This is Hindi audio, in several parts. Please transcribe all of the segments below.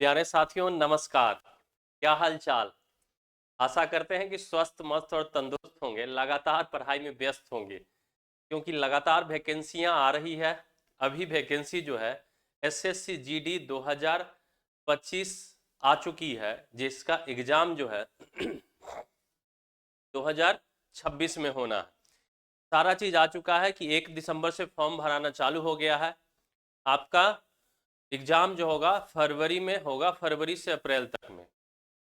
प्यारे साथियों नमस्कार। क्या हाल चाल। आशा करते हैं कि स्वस्थ मस्त और तंदुरुस्त होंगे, लगातार पढ़ाई में व्यस्त होंगे क्योंकि लगातार वैकेंसियां आ रही है। अभी वैकेंसी जो है एसएससी जीडी 2025 आ चुकी है, जिसका एग्जाम जो है 2026 में होना है। सारा चीज आ चुका है कि 1 दिसंबर से फॉर्म भराना चालू हो गया है। आपका एग्जाम जो होगा फरवरी में होगा, फरवरी से अप्रैल तक में।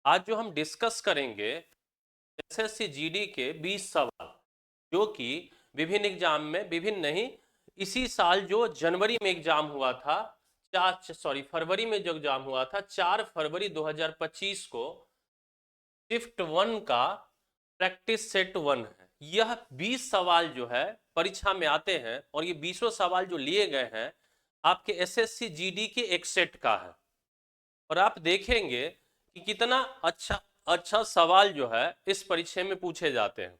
आज जो हम डिस्कस करेंगे एसएससी जीडी के 20 सवाल, जो कि विभिन्न एग्जाम में, विभिन्न नहीं, इसी साल जो जनवरी में एग्जाम हुआ था, फरवरी में जो एग्जाम हुआ था 4 फरवरी 2025 को, शिफ्ट 1 का प्रैक्टिस सेट 1 है। यह 20 सवाल जो है परीक्षा में आते हैं और ये 20 सवाल जो लिए गए हैं आपके एसएससी जीडी के एक सेट का है। और आप देखेंगे कि कितना अच्छा अच्छा सवाल जो है इस परीक्षा में पूछे जाते हैं।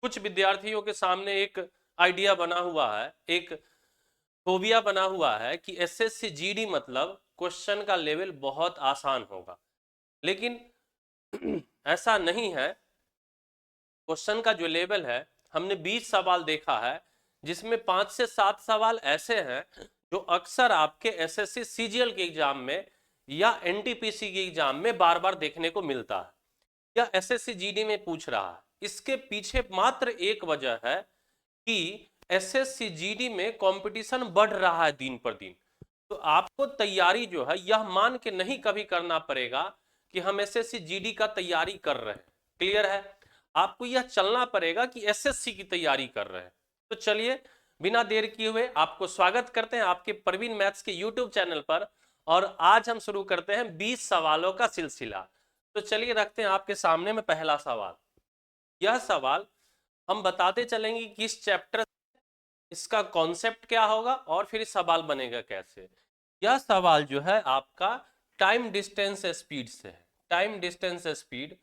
कुछ विद्यार्थियों के सामने एक आइडिया बना हुआ है, एक फोबिया बना हुआ है कि एसएससी जीडी मतलब क्वेश्चन का लेवल बहुत आसान होगा, लेकिन ऐसा नहीं है। क्वेश्चन का जो लेवल है, हमने 20 सवाल देखा है जिसमें 5 से 7 सवाल ऐसे हैं जो अक्सर आपके एसएससी सीजीएल के एग्जाम में या एनटीपीसी के एग्जाम में बार बार देखने को मिलता है या एसएससी जीडी में पूछ रहा है। इसके पीछे मात्र एक वजह है कि एसएससी जीडी में कंपटीशन बढ़ रहा है दिन पर दिन। तो आपको तैयारी जो है यह मान के नहीं कभी करना पड़ेगा कि हम एसएससी जीडी का तैयारी कर रहे हैं। क्लियर है? आपको यह चलना पड़ेगा कि एसएससी की तैयारी कर रहे हैं। तो चलिए बिना देर किए हुए आपको स्वागत करते हैं आपके प्रवीण मैथ्स के यूट्यूब चैनल पर। और आज हम शुरू करते हैं 20 सवालों का सिलसिला। तो चलिए रखते हैं आपके सामने में पहला सवाल। यह सवाल हम बताते चलेंगे कि किस चैप्टर, इसका कॉन्सेप्ट क्या होगा और फिर सवाल बनेगा कैसे। यह सवाल जो है आपका टाइम डिस्टेंस स्पीड से है। टाइम डिस्टेंस स्पीड,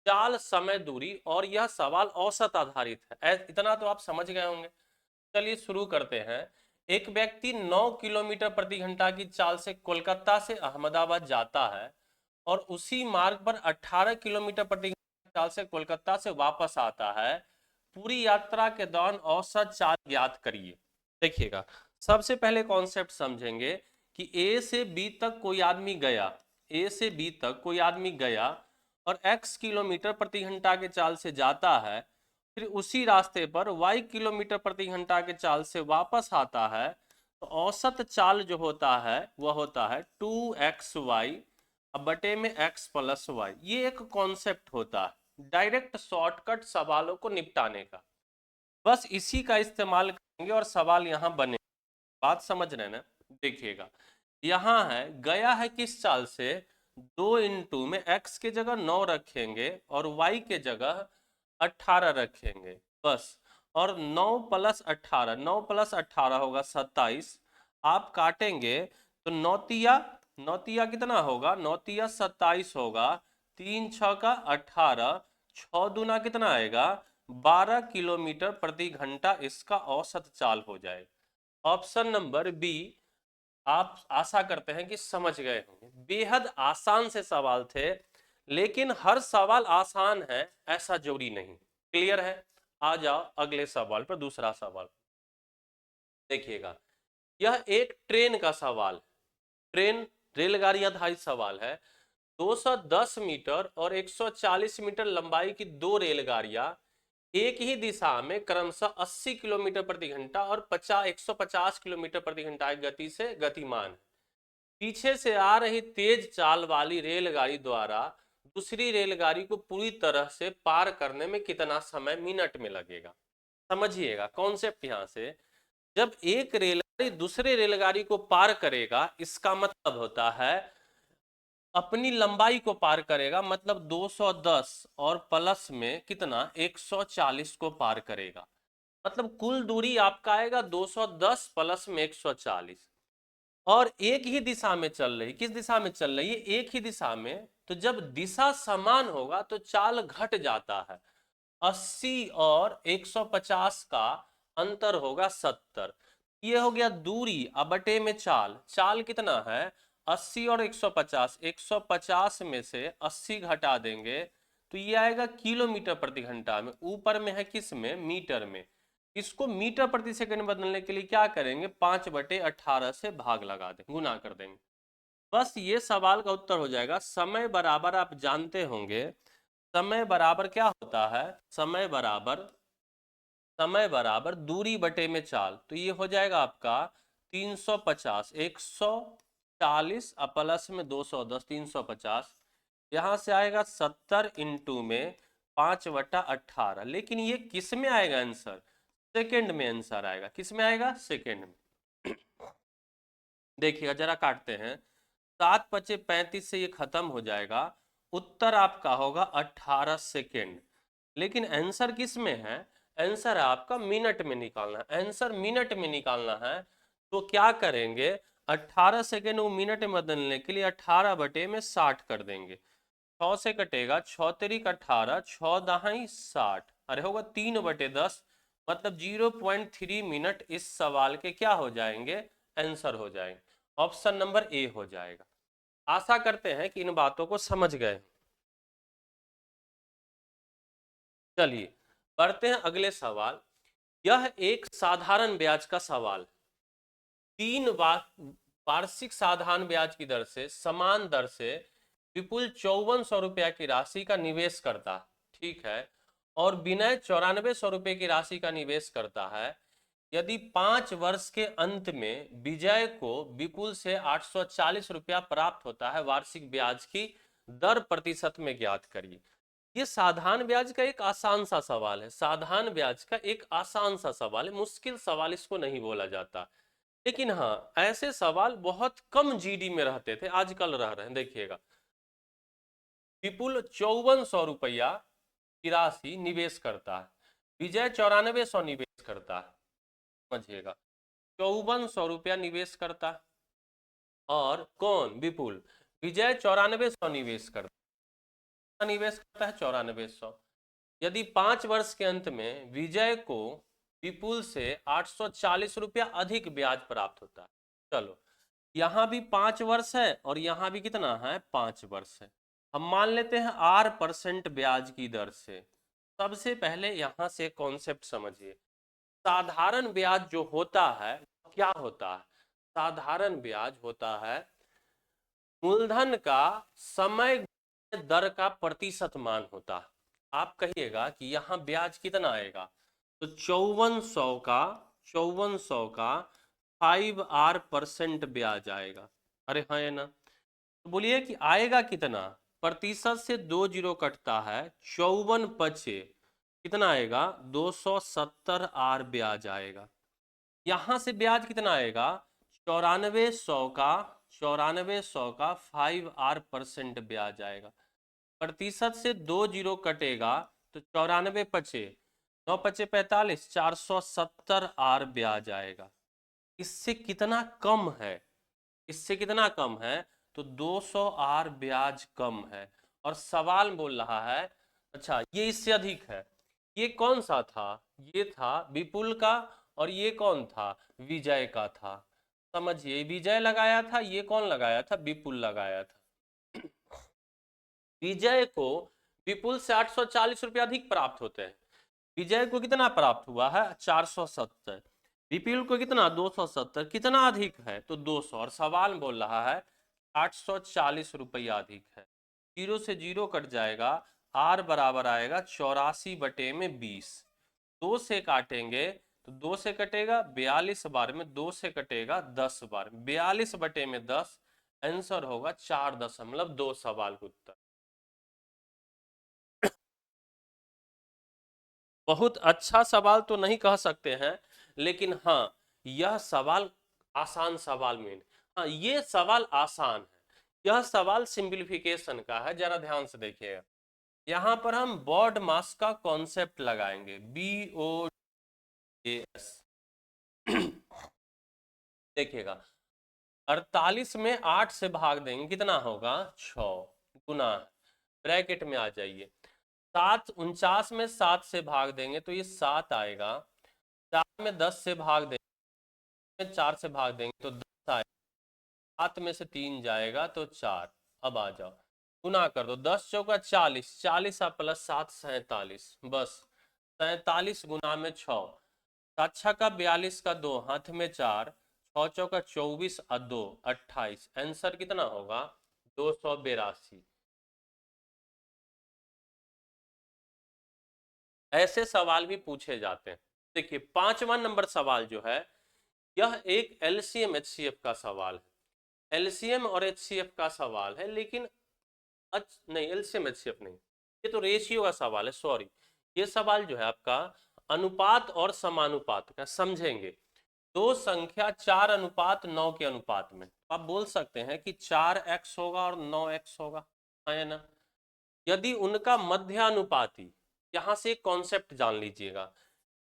चाल समय दूरी, और यह सवाल औसत आधारित है। इतना तो आप समझ गए होंगे। चलिए शुरू करते हैं। एक व्यक्ति 9 किलोमीटर प्रति घंटा की चाल से कोलकाता से अहमदाबाद जाता है और उसी मार्ग पर 18 किलोमीटर प्रति घंटा की चाल से कोलकाता से वापस आता है। पूरी यात्रा के दौरान औसत चाल ज्ञात करिए। देखिएगा, सबसे पहले कॉन्सेप्ट समझेंगे कि ए से बी तक कोई आदमी गया, ए से बी तक कोई आदमी गया और x किलोमीटर प्रति घंटा के चाल से जाता है, फिर उसी रास्ते पर y किलोमीटर प्रति घंटा के चाल से वापस आता है। तो औसत चाल जो होता है वह होता है 2xy अब बटे में x प्लस वाई। ये एक कॉन्सेप्ट होता है डायरेक्ट शॉर्टकट सवालों को निपटाने का। बस इसी का इस्तेमाल करेंगे और सवाल यहाँ बने। बात समझ रहे हैं ना? देखिएगा, यहाँ है गया है किस चाल से, 2 इंटू में x के जगह 9 रखेंगे और y के जगह 18 रखेंगे बस। और 9 प्लस 18, 9 प्लस 18 होगा 27। आप काटेंगे तो नौतिया, नौतिया कितना होगा, नौतिया 27 होगा। 3 6 का 18, 6 दूना कितना आएगा 12 किलोमीटर प्रति घंटा इसका औसत चाल हो जाएगा। ऑप्शन नंबर बी आप आशा करते हैं कि समझ गए होंगे। बेहद आसान से सवाल थे, लेकिन हर सवाल आसान है ऐसा जरूरी नहीं। क्लियर है? आ जाओ अगले सवाल पर। दूसरा सवाल देखिएगा, यह एक ट्रेन का सवाल, ट्रेन रेलगाड़ी आधारित सवाल है। 210 मीटर और 140 मीटर लंबाई की दो रेलगाड़ियां एक ही दिशा में क्रमशः 80 किलोमीटर प्रति घंटा और 150 किलोमीटर प्रति घंटा की गति से गतिमान है। पीछे से आ रही तेज चाल वाली रेलगाड़ी द्वारा दूसरी रेलगाड़ी को पूरी तरह से पार करने में कितना समय मिनट में लगेगा। समझिएगा कॉन्सेप्ट यहाँ से, जब एक रेलगाड़ी दूसरे रेलगाड़ी को पार करेगा इसका मतलब होता है अपनी लंबाई को पार करेगा, मतलब 210 और प्लस में कितना 140 को पार करेगा। मतलब कुल दूरी आपका आएगा 210 प्लस में 140। और एक ही दिशा में चल रही, किस दिशा में चल रही है, एक ही दिशा में। तो जब दिशा समान होगा तो चाल घट जाता है। 80 और 150 का अंतर होगा 70। ये हो गया दूरी अब बटे में चाल। चाल कितना है 80 और 150, 150 में से 80 घटा देंगे तो ये आएगा किलोमीटर प्रति घंटा में। ऊपर में है किस में, मीटर में। इसको मीटर प्रति सेकंड बदलने के लिए क्या करेंगे, 5/18 से भाग लगा देंगे, गुना कर देंगे। बस ये सवाल का उत्तर हो जाएगा। समय बराबर आप जानते होंगे, समय बराबर क्या होता है, समय बराबर दूरी बटे में चाल। तो ये हो जाएगा आपका 350, 140 प्लस में 210, 350। यहाँ से आएगा 70 इंटू में 5/18। लेकिन ये किस में आएगा आंसर, सेकंड में आंसर आएगा। किस में आएगा, सेकंड में। देखिएगा जरा काटते हैं, 7×5 = 35 से ये खत्म हो जाएगा। उत्तर आपका होगा 18 सेकेंड। लेकिन आंसर किस में है, आंसर है आपका मिनट में निकालना है। आंसर मिनट में निकालना है तो क्या करेंगे, 18 सेकेंड को मिनट में बदलने के लिए 18/60 कर देंगे। 6 से कटेगा, 6 तिरिक 18, 6 दहाई 60, अरे होगा 3/10। मतलब 0.3 मिनट इस सवाल के क्या हो जाएंगे, आंसर हो जाएंगे। ऑप्शन नंबर ए हो जाएगा। आशा करते हैं कि इन बातों को समझ गए। चलिए बढ़ते हैं अगले सवाल। यह एक साधारण ब्याज का सवाल। 3 वार्षिक साधारण ब्याज की दर से समान दर से विपुल 5400 रुपया की राशि का निवेश करता, ठीक है, और विनय 9400 रुपये की राशि का निवेश करता है। यदि 5 वर्ष के अंत में विजय को विपुल से 840 रुपया प्राप्त होता है, वार्षिक ब्याज की दर प्रतिशत में ज्ञात करिए। ये साधारण ब्याज का एक आसान सा सवाल है, साधारण ब्याज का एक आसान सा सवाल है, मुश्किल सवाल इसको नहीं बोला जाता। लेकिन हाँ, ऐसे सवाल बहुत कम जीडी में रहते थे, आजकल रह रहे हैं। देखिएगा, विपुल 5400 रुपया की राशि निवेश करता है, विजय 9400 निवेश करता है। समझिएगा, 5400 रुपया निवेश करता है और कौन, विपुल। विजय 9400 निवेश करता, निवेश करता है 9400। यदि 5 वर्ष के अंत में विजय को विपुल से 840 रुपया अधिक ब्याज प्राप्त होता है। चलो, यहां भी 5 वर्ष है और यहां भी कितना है, 5 वर्ष है। हम मान लेते हैं 8% ब्याज की दर से। सबसे पहले यहां से कॉन्सेप्ट समझिए। साधारण ब्याज जो होता है क्या होता है, साधारण ब्याज होता है मूलधन का समय दर का प्रतिशत मान होता है। आप कहिएगा कि यहाँ ब्याज कितना आएगा, तो 5400 का 5R% ब्याज आएगा। अरे हाँ है ना, तो बोलिए कि आएगा कितना, प्रतिशत से 2 जीरो कटता है, 54×5 कितना आएगा, 270R ब्याज आएगा। यहां से ब्याज कितना आएगा, 9400 का 5R% ब्याज आएगा। प्रतिशत से 2 जीरो कटेगा तो 94×5, 9×5 = 45, 470R ब्याज आएगा। इससे कितना कम है, इससे कितना कम है, तो 200R ब्याज कम है। और सवाल बोल रहा है अच्छा ये इससे अधिक है। ये कौन सा था, ये था विपुल का, और ये कौन था, विजय का था। समझिए, विजय लगाया था, ये कौन लगाया था, विपुल लगाया था। विजय को विपुल से 840 रुपया अधिक प्राप्त होते हैं। विजय को कितना प्राप्त हुआ है, 470। विपुल को कितना, 270। कितना अधिक है, तो 200। और सवाल बोल रहा है 840 रुपया अधिक है। 0 से 0 कट जाएगा, आर बराबर आएगा 84/20। 2 से काटेंगे तो 2 से कटेगा 42 बार में, 2 से कटेगा 10 बार, 42/10। आंसर होगा 4.2 सवाल का उत्तर। बहुत अच्छा सवाल तो नहीं कह सकते हैं, लेकिन हाँ यह सवाल आसान सवाल में, हाँ ये सवाल आसान है। यह सवाल सिंप्लीफिकेशन का है, जरा ध्यान से देखिएगा। यहाँ पर हम बॉड मास का कॉन्सेप्ट लगाएंगे, BODS। देखिएगा, 48 में 8 से भाग देंगे, कितना होगा, 6, गुना, ब्रैकेट में आ जाइए। 49 में 7 से भाग देंगे तो ये 7 आएगा। 4 में 10 से भाग देंगे, 4 से भाग देंगे तो 10 आएगा। 7 में से 3 जाएगा तो 4। अब आ जाओ, गुना कर दो, 10 चौका 40, 40 प्लस 7 47, बस 47 गुना में 6, 7 छक्का 42 का 2 हाथ में 4, 6 चौका 24 और 2 28, आंसर कितना होगा 282। ऐसे सवाल भी पूछे जाते हैं। देखिए 5वां नंबर सवाल जो है, यह एक एलसीएम एचसीएफ का सवाल है। एलसीएम और एचसीएफ का सवाल है, लेकिन नहीं, एलसीएम एचसीएफ नहीं, ये तो रेशियो का सवाल है, सॉरी। ये सवाल जो है आपका अनुपात और समानुपात का, समझेंगे। दो संख्या 4:9 के अनुपात में, आप बोल सकते हैं कि 4x होगा और 9x होगा, है ना। यदि उनका मध्यानुपाती, यहां से एक कॉन्सेप्ट जान लीजिएगा,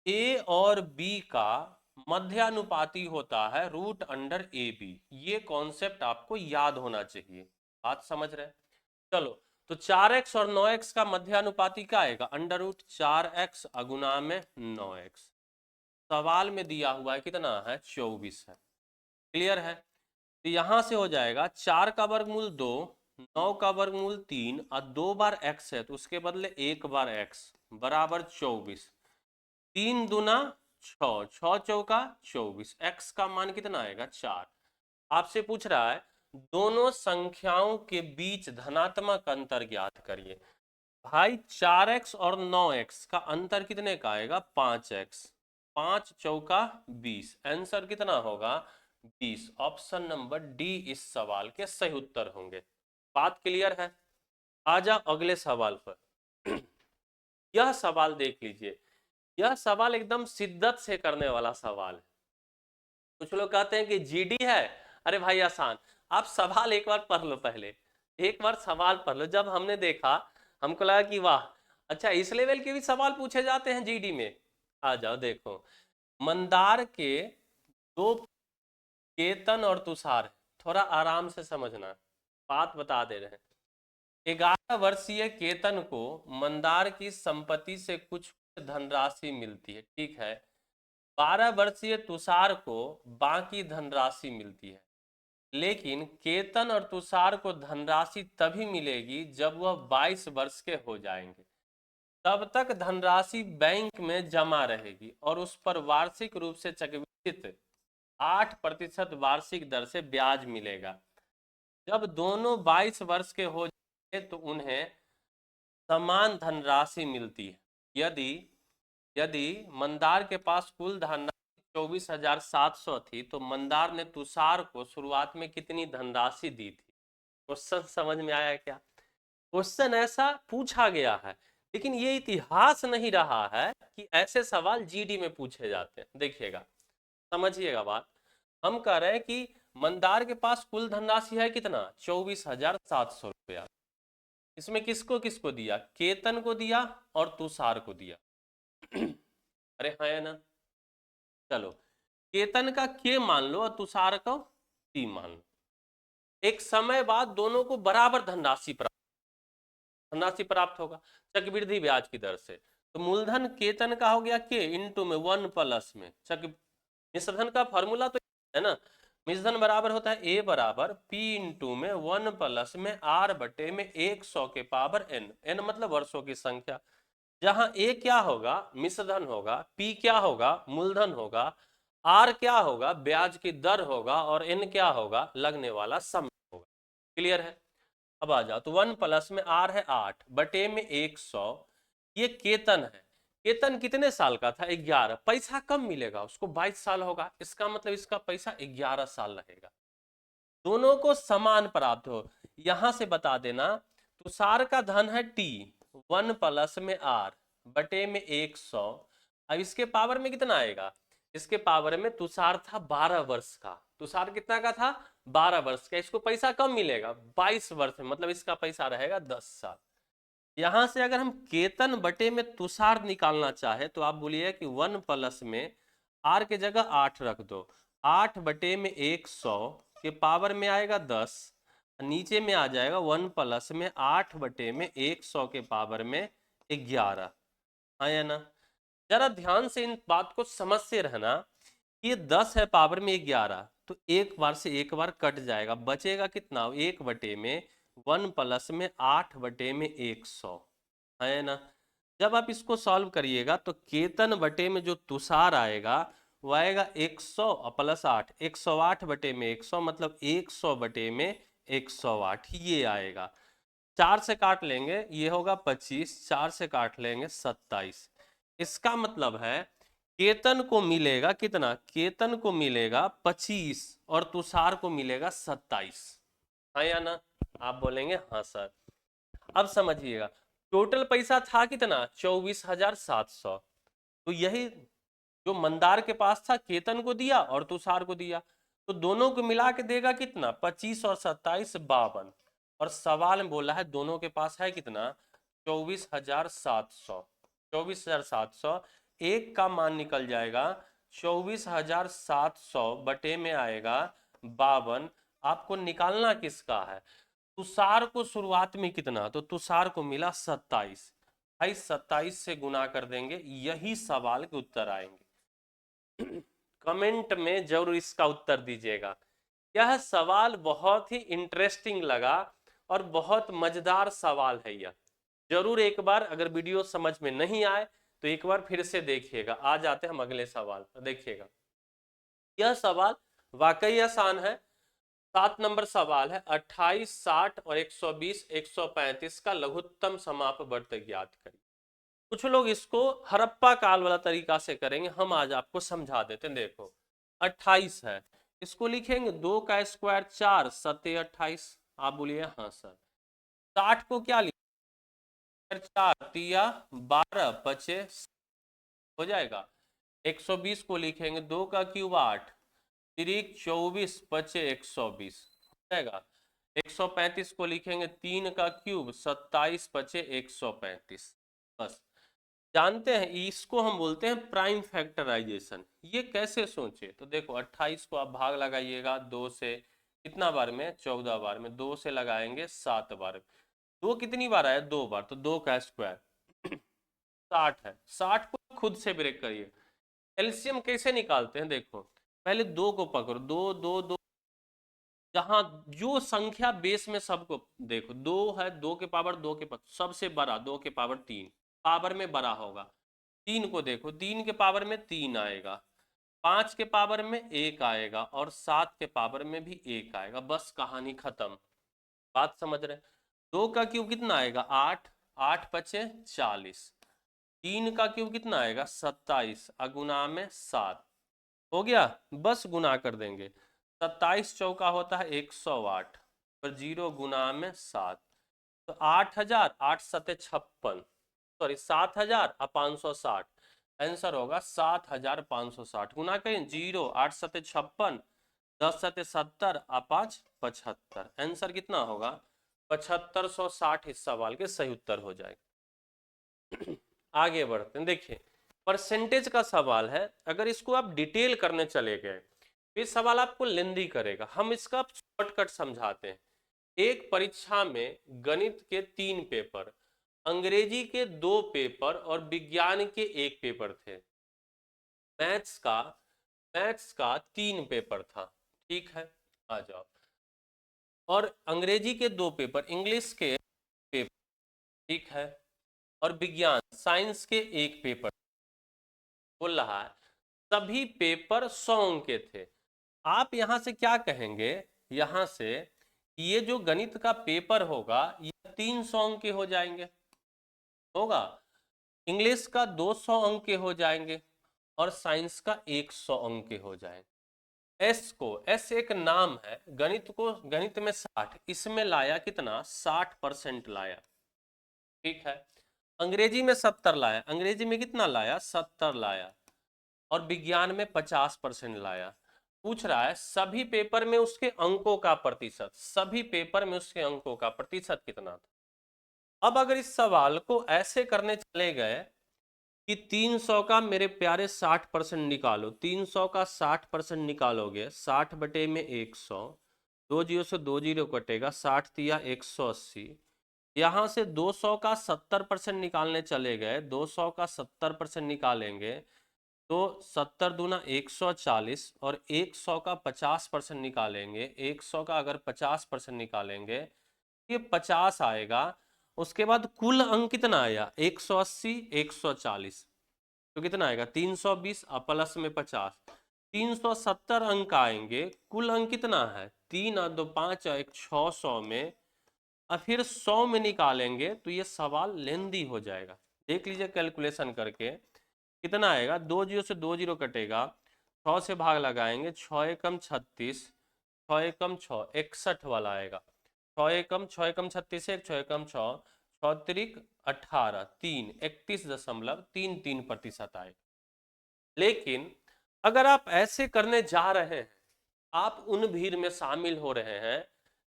ए और बी का मध्यानुपाती होता है √ए बी। ये कॉन्सेप्ट आपको याद होना चाहिए, बात समझ रहे हैं। चलो, तो 4x और 9x का मध्यानुपाती क्या आएगा, √4x अगुना में 9x। सवाल में दिया हुआ है कितना है, 24 है। क्लियर है। तो यहां से हो जाएगा 4 का वर्गमूल 2, 9 का वर्गमूल 3 और 2 बार x है तो उसके बदले 1 बार x बराबर 24। 3 दूना 6, 6 चौका 24, x का मान कितना आएगा 4। आपसे पूछ रहा है दोनों संख्याओं के बीच धनात्मक अंतर ज्ञात करिए। भाई 4x और 9x का अंतर कितने का आएगा 5x, 5 चौका 20, आंसर कितना होगा 20। ऑप्शन नंबर डी इस सवाल के सही उत्तर होंगे। बात क्लियर है। आ जाओ अगले सवाल पर। यह सवाल देख लीजिए, यह सवाल एकदम शिद्दत से करने वाला सवाल है। कुछ लोग कहते हैं कि जीडी है, अरे भाई आसान, आप सवाल एक बार पढ़ लो, पहले एक बार सवाल पढ़ लो। जब हमने देखा हमको लगा कि वाह, अच्छा इस लेवल के भी सवाल पूछे जाते हैं जीडी में। आ जाओ देखो, मंदार के दो, केतन और तुषार, थोड़ा आराम से समझना, बात बता दे रहे हैं। 11 वर्षीय केतन को मंदार की संपत्ति से कुछ धनराशि मिलती है, ठीक है। 12 वर्षीय तुषार को बाकी धनराशि मिलती है, लेकिन केतन और तुषार को धनराशि तभी मिलेगी जब वह 22 वर्ष के हो जाएंगे। तब तक धनराशि बैंक में जमा रहेगी और उस पर वार्षिक रूप से चक्रवृद्धि 8% वार्षिक दर से ब्याज मिलेगा। जब दोनों 22 वर्ष के हो जाएंगे तो उन्हें समान धनराशि मिलती है। यदि यदि मंदार के पास कुल धनराशि 24,700 थी तो मंदार ने तुषार को शुरुआत में कितनी धनराशि दी थी। क्वेश्चन समझ में आया क्या। क्वेश्चन ऐसा पूछा गया है, लेकिन ये इतिहास नहीं रहा है कि ऐसे सवाल जीडी में पूछे जाते हैं। देखिएगा, समझिएगा बात। हम कह रहे हैं कि मंदार के पास कुल धनराशि है कितना 24,700 रुपया। इसमें किसको किसको दिया, केतन को दिया और तुषार को दिया। अरे हाँ है ना। चलो, केतन का के मान लो और तुषार को टी मान लो। एक समय बाद दोनों को बराबर धनराशि प्राप्त होगा चक्रवृद्धि ब्याज की दर से। तो मूलधन केतन का हो गया के इंटू में 1 प्लस में मिश्रधन का फॉर्मूला तो है ना, मिश्रधन बराबर होता है ए बराबर पी इंटू में 1 प्लस में आर बटे में 100 के पावर एन, एन मतलब वर्षों की संख्या। जहां ए क्या होगा मिश्रधन होगा, पी क्या होगा मूलधन होगा, आर क्या होगा ब्याज की दर होगा और एन क्या होगा लगने वाला समय होगा। क्लियर है। अब आ जाओ, तो 1 प्लस में आर है 8 बटे में 100, ये केतन है। केतन कितने साल का था 11, पैसा कम मिलेगा उसको 22 साल होगा, इसका मतलब इसका पैसा 11 साल रहेगा। दोनों को समान प्राप्त हो, यहां से बता देना तुषार का धन है टी 1 प्लस में आर बटे में 100। अब इसके पावर में कितना आएगा, इसके पावर में तुषार था 12 वर्ष का, तुषार कितना का था 12 वर्ष का, इसको पैसा कम मिलेगा 22 वर्ष में, मतलब इसका पैसा रहेगा 10 साल। यहां से अगर हम केतन बटे में तुषार निकालना चाहे तो आप बोलिए कि 1 प्लस में आर के जगह 8 रख दो, 8 बटे में 100 के पावर में आएगा 10, नीचे में आ जाएगा 1 प्लस में 8 बटे में 100 के पावर में 11, है ना। जरा ध्यान से इन बात को समझते रहना ये 10 है पावर में 11, तो एक बार से एक बार कट जाएगा, बचेगा कितना, 1/1 प्लस में 8/100, है ना। जब आप इसको सॉल्व करिएगा तो केतन बटे में जो तुषार आएगा वो आएगा 100 प्लस 8, 108/100, मतलब 100/108 ये आएगा। 4 से काट लेंगे, ये होगा 25, 4 से काट लेंगे 27। इसका मतलब है केतन को मिलेगा कितना, केतन को मिलेगा 25 और तुषार को मिलेगा 27, हाँ या ना। आप बोलेंगे हाँ सर। अब समझिएगा, टोटल पैसा था कितना, 24,700। तो यही जो मंदार के पास था, केतन को दिया और तुषार को दिया, तो दोनों को मिला के देगा कितना, 25 और 27 52। और सवाल में बोला है दोनों के पास है कितना, 24,700। 24,700, एक का मान निकल जाएगा, 24,700 बटे में आएगा 52। आपको निकालना किसका है, तुषार को शुरुआत में कितना, तो तुषार को मिला 27, 27 से गुना कर देंगे, यही सवाल के उत्तर आएंगे। कमेंट में जरूर इसका उत्तर दीजिएगा। यह सवाल बहुत ही इंटरेस्टिंग लगा और बहुत मजेदार सवाल है यह। जरूर एक बार अगर वीडियो समझ में नहीं आए तो एक बार फिर से देखिएगा। आ जाते हैं हम अगले सवाल पर, देखिएगा यह सवाल वाकई आसान है। 7 नंबर सवाल है, 28, 60 और 120, 135 का लघुत्तम समापवर्त ज्ञात करिए। कुछ लोग इसको हड़प्पा काल वाला तरीका से करेंगे, हम आज आपको समझा देते हैं। देखो 28 है, इसको लिखेंगे 2 का स्क्वायर 4 सत्ते 28, आप बोलिए हाँ सर। 60 को क्या लिखेंगे, 4 तिया 12 पचे हो जाएगा। 120 को लिखेंगे 2 का क्यूब 8 तिरिक 24 पचे 120 हो जाएगा। 135 को लिखेंगे 3 का क्यूब 27 पचे 135। बस जानते हैं इसको हम बोलते हैं प्राइम फैक्टराइजेशन। ये कैसे सोचे, तो देखो 28 को आप भाग लगाइएगा 2 से, कितना बार में, 14 बार में, 2 से लगाएंगे 7 बार, 2 कितनी बार आया, 2 बार, तो 2 का स्क्वायर 60 है। 60 को खुद से ब्रेक करिए। एलसीएम कैसे निकालते हैं, देखो पहले 2 को पकड़ो, 2 2 2, जहां जो संख्या बेस में सबको देखो, 2 है, 2 के पावर 2 के पावर सबसे बड़ा 2 के पावर 3 पावर में बड़ा होगा। 3 को देखो, 3 के पावर में 3 आएगा, 5 के पावर में 1 आएगा और 7 के पावर में भी 1 आएगा। बस कहानी खत्म। बात समझ रहे। 2 का क्यूब कितना आएगा, 8, 8 पचे 40, 3 का क्यूब कितना आएगा 27, अगुना में 7 हो गया। बस गुना कर देंगे, 27 चौका होता है 108 पर 0 गुना में 7, तो 8,000, 8 सते 56, सॉरी 7,000 और 560, आंसर होगा 7,560। गुना करें 0 8 सते 56, 10 सते 70 और 5 75, आंसर कितना होगा 7560। इस सवाल के सही उत्तर हो जाएगा। आगे बढ़ते हैं, देखिए परसेंटेज का सवाल है। अगर इसको आप डिटेल करने चले गए तो ये सवाल आपको लेंदी करेगा, हम इसका शॉर्टकट समझाते हैं। एक परीक्षा में गणित के 3 पेपर, अंग्रेजी के 2 पेपर और विज्ञान के 1 पेपर थे। मैथ्स का 3 पेपर था, ठीक है, आ जाओ। और अंग्रेजी के 2 पेपर, इंग्लिश के पेपर, ठीक है, और विज्ञान साइंस के 1 पेपर। बोल रहा है सभी पेपर 100 अंक के थे। आप यहां से क्या कहेंगे, यहां से ये जो गणित का पेपर होगा ये 300 अंक के हो जाएंगे, होगा। इंग्लिश का 200 अंक के हो जाएंगे और साइंस का 100 अंक के हो जाएंगे। एस एक नाम है, गणित में 60, इसमें लाया कितना 60% लाया, ठीक है। अंग्रेजी में 70 लाया, अंग्रेजी में कितना लाया 70 लाया, और विज्ञान में 50% लाया। पूछ रहा है सभी पेपर में उसके अंकों का प्रतिशत, सभी पेपर में उसके अंकों का प्रतिशत कितना था। अब अगर इस सवाल को ऐसे करने चले गए कि 300 का मेरे प्यारे 60% निकालो, 300 का 60% निकालोगे, 60 बटे में 100, 2 जीरो से 2 जीरो कटेगा, 60 तिया 180। यहां से 200 का 70% निकालने चले गए, 200 का 70% निकालेंगे तो 70 दूना 140 और 100 का 50% निकालेंगे, 100 का अगर 50% निकालेंगे ये 50 आएगा। उसके बाद कुल अंक कितना आया 180 140, तो कितना आएगा 320 और प्लस में 50, 370 अंक आएंगे। कुल अंक कितना है 3 और 2 5 और 1 600 में, और फिर 100 में निकालेंगे तो ये सवाल लेंदी हो जाएगा। देख लीजिए कैलकुलेशन करके कितना आएगा, 2 जीरो से 2 जीरो कटेगा, 6 से भाग लगाएंगे, 6 एकम 36, 6 एकम 6 61 वाला आएगा, 6 एकम 36 1 6 एकम 6 6 तिरिक 18 3 31.33% आएगा। लेकिन अगर आप ऐसे करने जा रहे हैं, आप उन भीड़ में शामिल हो रहे हैं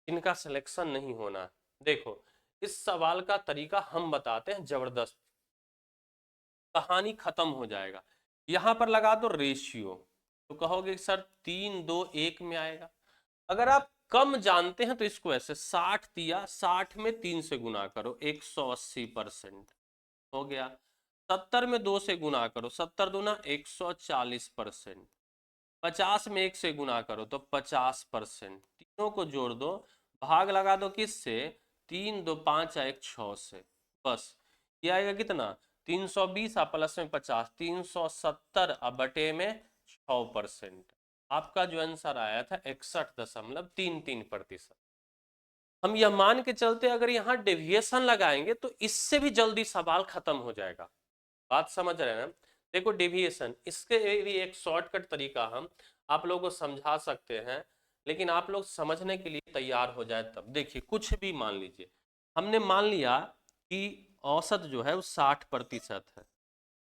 जिनका सिलेक्शन नहीं होना। देखो इस सवाल का तरीका हम बताते हैं, जबरदस्त, कहानी खत्म हो जाएगा। यहां पर लगा दो रेशियो, तो कहोगे सर 3 2 1 में आएगा। अगर आप कम जानते हैं तो इसको ऐसे 60 दिया, 60 में 3 से गुना करो 180% हो गया। 70 में 2 से गुना करो, 70 दूना 140%, 50 में 1 से गुना करो तो 50%, तीनों को जोड़ दो, भाग लगा दो किससे, 3 2 5 1 6 से, बस ये आएगा कितना 320 प्लस में 50 370 बटे में 6%। आपका जो आंसर आया था 61.33%। हम यह मान के चलते अगर यहाँ डेविएशन लगाएंगे तो इससे भी जल्दी सवाल खत्म हो जाएगा। बात समझ रहे हैं ना। देखो डेविएशन, इसके भी एक शॉर्टकट तरीका हम आप लोगों को समझा सकते हैं, लेकिन आप लोग समझने के लिए तैयार हो जाए तब। देखिए कुछ भी मान लीजिए, हमने मान लिया कि औसत जो है वो 60% है,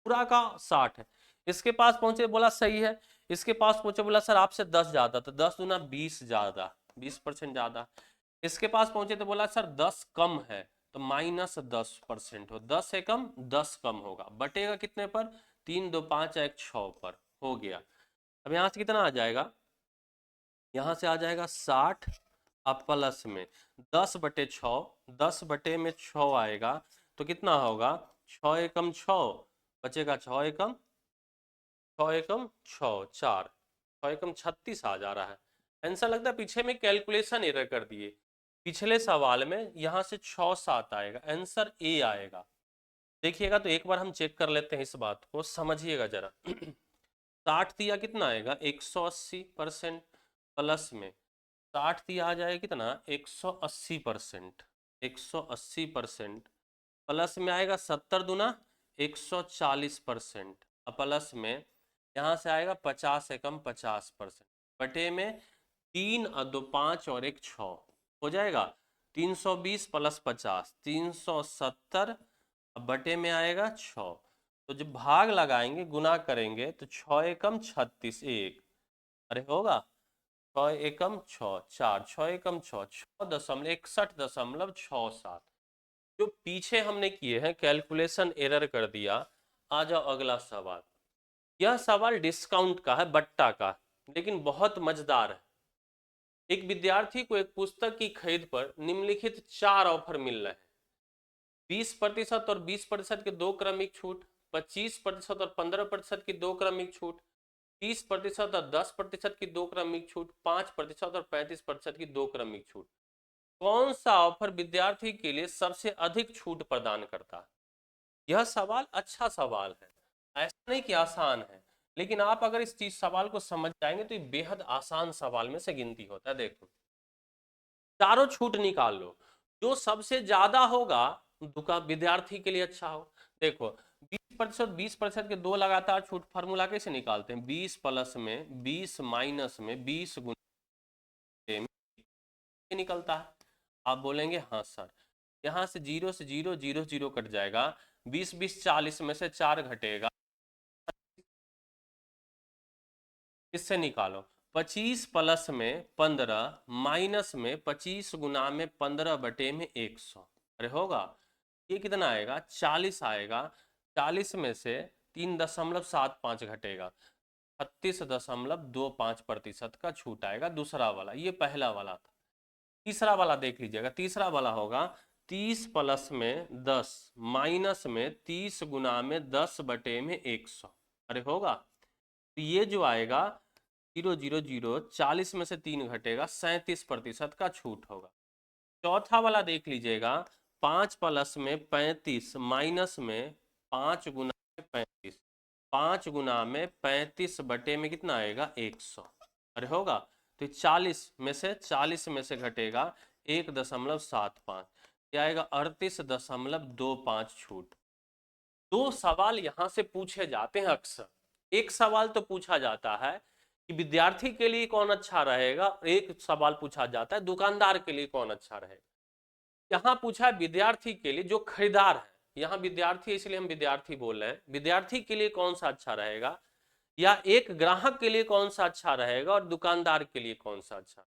पूरा का 60 है। इसके पास पहुंचे बोला सही है, इसके पास पहुंचे बोला सर आपसे 10 ज्यादा, तो 10 दूना 20 ज्यादा, 20% ज्यादा। इसके पास पहुंचे तो बोला सर 10 कम है, तो -10% हो, 10 से कम 10 कम होगा, बटेगा कितने पर 3 2 5 1 6 पर, हो गया। अब यहाँ से कितना आ जाएगा, यहाँ से आ जाएगा 60 अब प्लस में 10 बटे 6, 10 बटे में 6 आएगा तो कितना होगा 6 एकम 6, बचेगा 6 एकम 6 एकम 6 4, 6 एकम 36 आ जा रहा है। आंसर लगता है पीछे में कैलकुलेशन एरर कर दिए, पिछले सवाल में यहाँ से 6 7 आएगा, आंसर ए आएगा। देखिएगा तो एक बार हम चेक कर लेते हैं, इस बात को समझिएगा जरा। 60 दिया कितना आएगा 180%, प्लस में 60 दिया आ जाएगा कितना 180%, 180% प्लस में आएगा 70 दूना 140%, प्लस में यहाँ से आएगा 50 एकम 50%, बटे में 3 और 2 5 और 1 6 हो जाएगा 320 प्लस 50 370, बटे में आएगा 6, तो जब भाग लगाएंगे गुना करेंगे तो 6 एकम 36 1, अरे होगा 6 एकम 6 4, 6 एकम 6 6.61.67। जो पीछे हमने किए हैं कैलकुलेशन एरर कर दिया। आ जाओ अगला सवाल। यह सवाल डिस्काउंट का है, बट्टा का, लेकिन बहुत मजेदार है। एक विद्यार्थी को एक पुस्तक की खरीद पर निम्नलिखित 4 ऑफर मिल रहे हैं, 20% और 20% के 2 क्रमिक छूट, 25% और 15% की 2 क्रमिक छूट, 30% और 10% की 2 क्रमिक छूट, 5% और 35% की 2 क्रमिक छूट। कौन सा ऑफर विद्यार्थी के लिए सबसे अधिक छूट प्रदान करता है? यह सवाल अच्छा सवाल है, ऐसा नहीं कि आसान है, लेकिन आप अगर इस चीज सवाल को समझ जाएंगे तो ये बेहद आसान सवाल में से गिनती होता है। देखो चारों छूट निकाल लो, जो सबसे ज्यादा होगा दुका विद्यार्थी के लिए अच्छा हो। देखो 20% के 2 लगातार छूट, फार्मूला कैसे निकालते हैं 20 प्लस में 20 माइनस में 20 गुना निकलता है। आप बोलेंगे हाँ सर, यहाँ से 0 से 0 0 0 कट जाएगा, 20 20 40 में से 4 घटेगा, इससे निकालो 25 प्लस में 15 माइनस में 25 गुना में 15 बटे में 100, अरे होगा ये कितना आएगा 40 आएगा, 40 में से 3.75 घटेगा, 36.25% का छूट आएगा। दूसरा वाला, ये पहला वाला था। तीसरा वाला देख लीजिएगा, तीसरा वाला होगा 30 प्लस में 10 माइनस में 30 गुना में 10 बटे में 100, अरे होगा तो ये जो आएगा 0,0,0, 40 में से 3 घटेगा, 37% का छूट होगा। चौथा वाला देख लीजिएगा, 5 प्लस में 35 माइनस में 5 गुना में 35, 5 गुना में 35 बटे में कितना आएगा 100। अरे होगा, तो 40 में से घटेगा 1.75, क्या आएगा 38.25 छूट। दो सवाल यहां से पूछे जाते हैं अक्सर। एक सवाल तो पूछा जाता है कि विद्यार्थी के लिए कौन अच्छा रहेगा, एक सवाल पूछा जाता है दुकानदार के लिए कौन अच्छा रहेगा। यहाँ पूछा है विद्यार्थी के लिए, जो खरीदार है, यहाँ विद्यार्थी इसलिए हम विद्यार्थी बोल रहे हैं, विद्यार्थी के लिए कौन सा अच्छा रहेगा, या एक ग्राहक के लिए कौन सा अच्छा रहेगा और दुकानदार के लिए कौन सा अच्छा।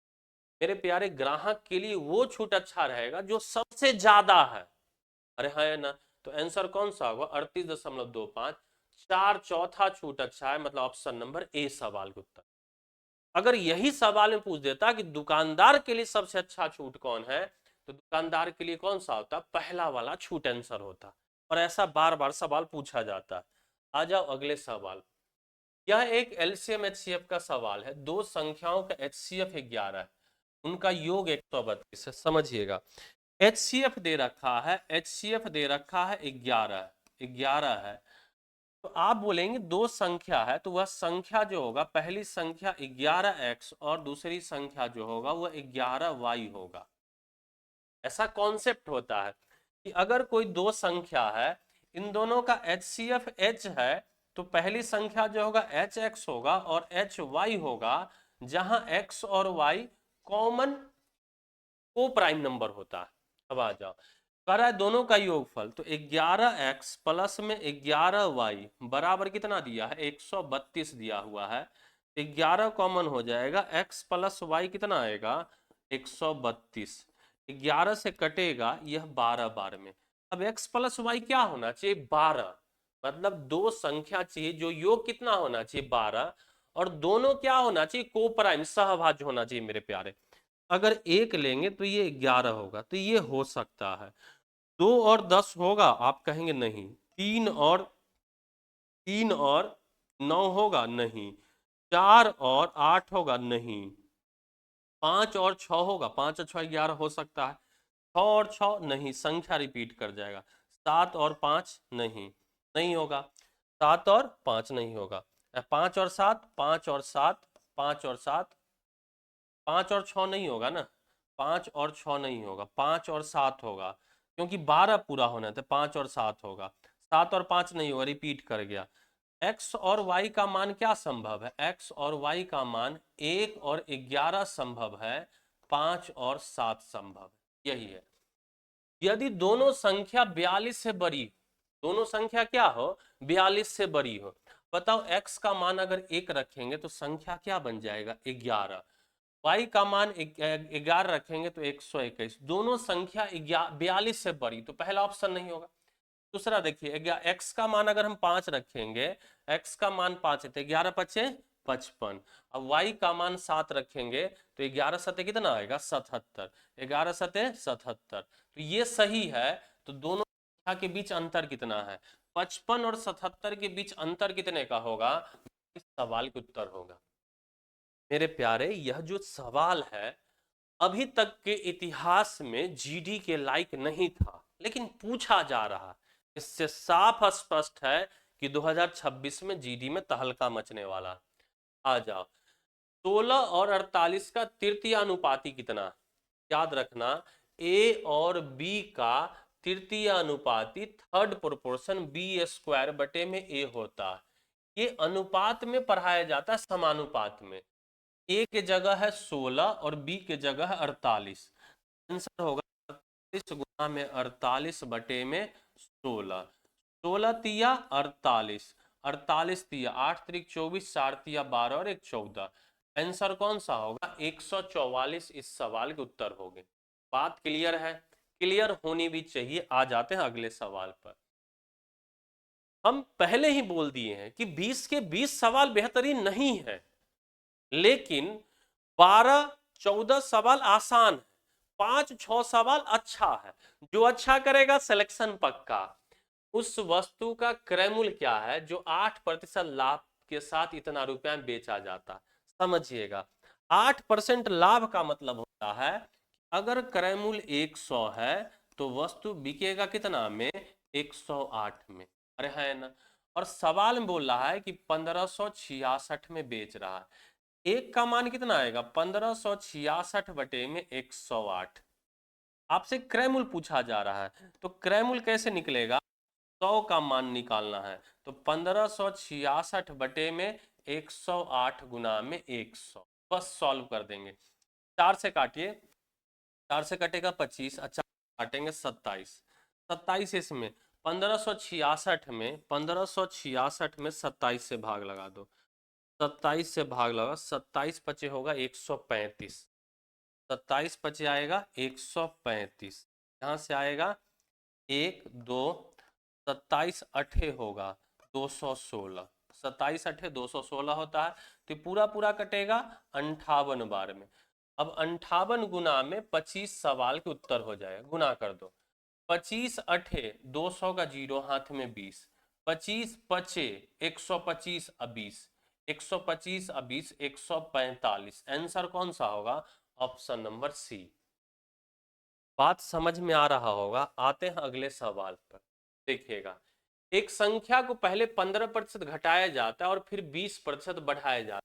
मेरे प्यारे, ग्राहक के लिए वो छूट अच्छा रहेगा जो सबसे ज्यादा है। अरे है ना, तो आंसर कौन सा होगा 38.25, 4 चौथा छूट अच्छा है, मतलब ऑप्शन नंबर ए सवाल का उत्तर। अगर यही सवाल में पूछ देता कि दुकानदार के लिए सबसे अच्छा छूट कौन है, तो दुकानदार के लिए कौन सा होता, पहला वाला छूट आंसर होता। और ऐसा बार बार सवाल पूछा जाता है। आ जाओ अगले सवाल। यह एक एलसीएम एचसीएफ का सवाल है। दो संख्याओं का एचसीएफ 11 है, उनका योग 132 है। समझिएगा, एचसीएफ दे रखा है, एचसीएफ दे रखा है 11 है। तो आप बोलेंगे दो संख्या है, तो वह संख्या जो होगा, पहली संख्या 11x और दूसरी संख्या जो होगा वह 11y होगा। ऐसा कॉन्सेप्ट होता है कि अगर कोई दो संख्या है, इन दोनों का एचसीएफ h है, तो पहली संख्या जो होगा hx होगा और hy होगा, जहां x और y कॉमन को प्राइम नंबर होता है। अब आ जाओ, कह रहा है दोनों का योगफल, तो 11x प्लस में 11y बराबर कितना दिया है 132 दिया हुआ है। 11 कॉमन हो जाएगा, x प्लस y कितना आएगा 132, 11 से कटेगा यह 12 बार में। अब x प्लस y क्या होना चाहिए 12, मतलब दो संख्या चाहिए जो योग कितना होना चाहिए 12, और दोनों क्या होना चाहिए को प्राइम सहभाज्य होना चाहिए मेरे प्यारे। अगर एक लेंगे तो ये 11 होगा, तो ये हो सकता है। 2 और 10 होगा, आप कहेंगे नहीं। 3 और 9 होगा, नहीं। 4 और 8 होगा, नहीं। 5 और 6 होगा, 5 और 6 11 हो सकता है। 6 और 6 नहीं, संख्या रिपीट कर जाएगा। 7 और 5 नहीं, नहीं होगा। 7 और 5 नहीं होगा। 5 और 7, 5 और 7, 5 और 7, 5 और 6 नहीं होगा ना, 5 और 6 नहीं होगा, 5 और 7 होगा, क्योंकि 12 पूरा होना है तो 5 और 7 होगा। 7 और 5 नहीं होगा, रिपीट कर गया। x और y का मान क्या संभव है, x और y का मान 1 और 11 संभव है, 5 और 7 संभव है, यही है। यदि दोनों संख्या 42 से बड़ी, दोनों संख्या क्या हो 42 से बड़ी हो, बताओ x का मान अगर 1 रखेंगे तो संख्या क्या बन जाएगा 11, y का मान 11 रखेंगे तो 121, दोनों संख्या 42 से बड़ी, तो पहला ऑप्शन नहीं होगा। दूसरा देखिए, x का मान अगर हम 5 रखेंगे, x का मान 5 है तो 11 पचे 55, अब y का मान 7 रखेंगे तो 11 सते कितना आएगा 77, 11 सते 77, तो ये सही है। तो दोनों संख्या के बीच अंतर कितना है, 55 और 77 के बीच अंतर कितने का होगा, इस सवाल का उत्तर होगा। मेरे प्यारे, यह जो सवाल है अभी तक के इतिहास में जीडी के लायक नहीं था, लेकिन पूछा जा रहा। इससे साफ स्पष्ट है कि 2026 में जीडी में तहलका मचने वाला। आ जाओ, 16 और 48 का तृतीय अनुपाती कितना, याद रखना ए और बी का तृतीय अनुपाती थर्ड प्रोपोर्शन बी स्क्वायर बटे में ए होता है। ये अनुपात में पढ़ाया जाता है, समानुपात में। ए के जगह है 16 और बी के जगह है 48, आंसर होगा 48 गुना में 48 बटे में 16, 16 तिया 48, 48 तिया 8 त्रिक 24, 4 तिया 12 और 1 14, आंसर कौन सा होगा 144 इस सवाल के उत्तर हो गए। बात क्लियर है, क्लियर होनी भी चाहिए। आ जाते हैं अगले सवाल पर। हम पहले ही बोल दिए हैं कि 20 के 20 सवाल बेहतरीन नहीं है, लेकिन 12-14 सवाल आसान है, 5-6 सवाल अच्छा है। जो अच्छा करेगा सिलेक्शन पक्का। उस वस्तु का क्रय मूल्य क्या है जो 8% लाभ के साथ इतना रुपया में बेचा जाता है। समझिएगा, 8% लाभ का मतलब होता है अगर क्रय मूल्य 100 है तो वस्तु बिकेगा कितना में, 108 में। अरे है ना। और सवाल में बोल रहा है कि 1566 में बेच रहा है, एक का मान कितना आएगा, 1566 बटे में 108। आपसे क्रय मूल्य पूछा जा रहा है तो क्रय मूल्य कैसे निकलेगा, 100 का मान निकालना है तो 1566 बटे में 108 गुना में 100, बस सॉल्व कर देंगे। 4 से काटिए, 4 से कटेगा 25, अच्छा काटेंगे 27, 27 इसमें 1566 में 27 से भाग लगा दो, 27 से भाग लगा, 27 पचे होगा 135, 27 पचे आएगा 135, यहाँ से आएगा 1 2, 27 अठे होगा 216, 27 अठे 216 होता है तो पूरा पूरा कटेगा 58 बार में। अब 58 गुना में 25 सवाल के उत्तर हो जाएगा, गुना कर दो, 25 अठे 200 का जीरो हाथ में 20, 25 पचे 125 अब 20, 125 अब 20 145, आंसर कौन सा होगा, ऑप्शन नंबर सी। बात समझ में आ रहा होगा। आते हैं अगले सवाल पर, देखिएगा, एक संख्या को पहले 15% घटाया जाता है और फिर 20% बढ़ाया जाता है,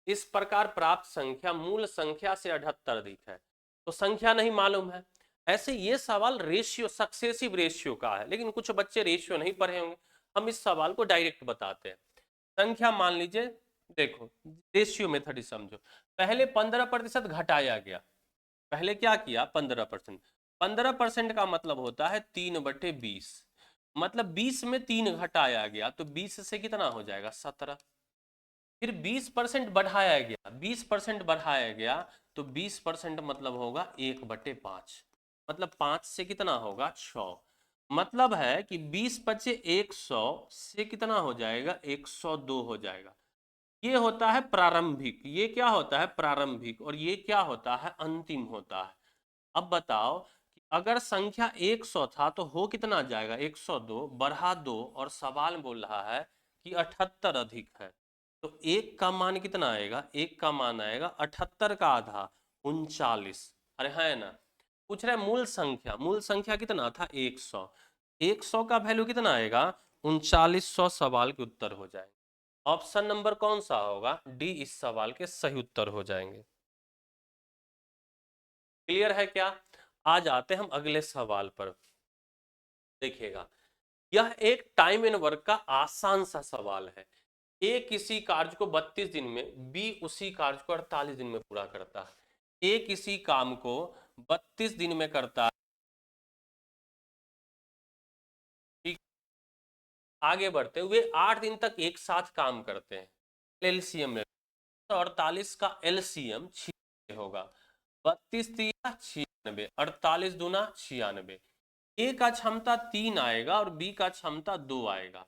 इस प्रकार प्राप्त संख्या मूल संख्या से 78 अधिक है, तो संख्या नहीं मालूम है। ऐसे ये सवाल रेशियो, सक्सेसिव रेशियो का है, लेकिन कुछ बच्चे रेशियो नहीं पढ़े होंगे, हम इस सवाल को डायरेक्ट बताते हैं। संख्या मान लीजिए, देखो रेशियो मेथड ही समझो, पहले 15% घटाया गया, पहले क्या किया 15%, 15% का मतलब होता है 3/20, मतलब 20 में 3 घटाया गया तो 20 से कितना हो जाएगा 17, फिर 20% बढ़ाया गया, 20% बढ़ाया गया तो 20% मतलब होगा 1/5, मतलब 5 से कितना होगा 6, मतलब है कि 20 पचे 100 से कितना हो जाएगा 102 हो जाएगा। ये होता है प्रारंभिक, ये क्या होता है प्रारंभिक, और ये क्या होता है अंतिम होता है। अब बताओ कि अगर संख्या 100 था तो हो कितना जाएगा 102, बढ़ा 2 और सवाल बोल रहा है कि 78 अधिक है, तो एक का मान कितना आएगा, एक का मान आएगा 78 का आधा 39। अरे है ना। पूछ रहे मूल संख्या, मूल संख्या कितना था 100, 100 का वैल्यू कितना आएगा 3900, सवाल के उत्तर हो जाएंगे। ऑप्शन नंबर कौन सा होगा, डी इस सवाल के सही उत्तर हो जाएंगे। क्लियर है क्या। आ जाते हम अगले सवाल पर, देखिएगा, यह एक टाइम एंड वर्क का आसान सा सवाल है। ए किसी कार्य को 32 दिन में, बी उसी कार्य को 48 दिन में पूरा करता है। ए किसी काम को 32 दिन में करता है, ठीक, आगे बढ़ते हुए 8 दिन तक एक साथ काम करते हैं। एलसीएम में 48 का एलसीएम 96 होगा, 32 तिया 96, 48 दूना 96। ए का क्षमता 3 आएगा और बी का क्षमता 2 आएगा,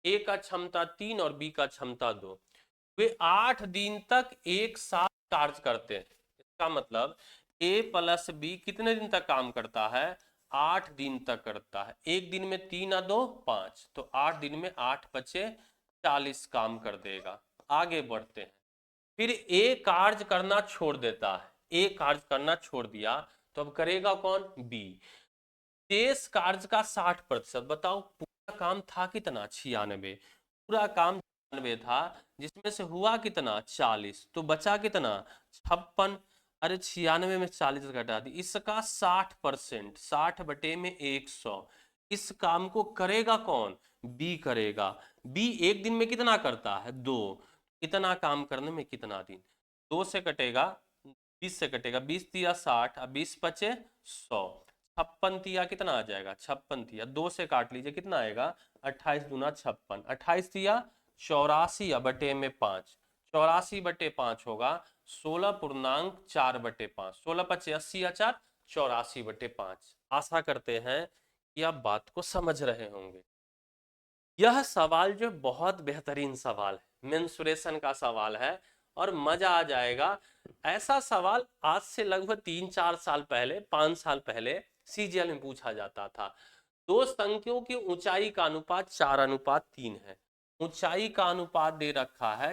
ए का क्षमता 3 और बी का क्षमता 2, वे 8 दिन तक एक साथ कार्य करते हैं। इसका मतलब ए प्लस बी कितने दिन तक काम करता है, 8 दिन तक करता है। एक दिन में 3 और 2 5, तो 8 दिन में 8 बचे 40 काम कर देगा। आगे बढ़ते हैं, फिर ए कार्य करना छोड़ देता है, ए कार्य करना छोड़ दिया तो अब करेगा कौन, बी। शेष कार्य का 60%, बताओ पूरा काम था कितना 96, पूरा काम 96 था, जिसमें से हुआ कितना 40, तो बचा कितना 56। अरे 96 में 40 घटा दी, इसका 60%, 60 बटे में 100, इस काम को करेगा कौन, बी करेगा। बी एक दिन में कितना करता है 2, इतना काम करने में कितना दिन, 2 से कटेगा 20 से कटेगा, 20 तिया 60 और 20 पचे 100, 56 तिया कितना आ जाएगा 56 तिया 2 से काट लीजिए कितना आएगा 28 दूना 56, 28 तिया 84 बटे में 5, 84 बटे 5 होगा 16.4/5, 16 पचे 80 या 4 84 बटे 5। आशा करते हैं कि आप बात को समझ रहे होंगे। यह सवाल जो बहुत बेहतरीन सवाल है, मेंसुरेशन का सवाल है और मजा आ जाएगा। ऐसा सवाल आज से लगभग 3-4 साल पहले, 5 साल पहले सीजीएल में पूछा जाता था। दो संख्याओं की ऊंचाई का अनुपात 4:3 है, ऊंचाई का अनुपात दे रखा है,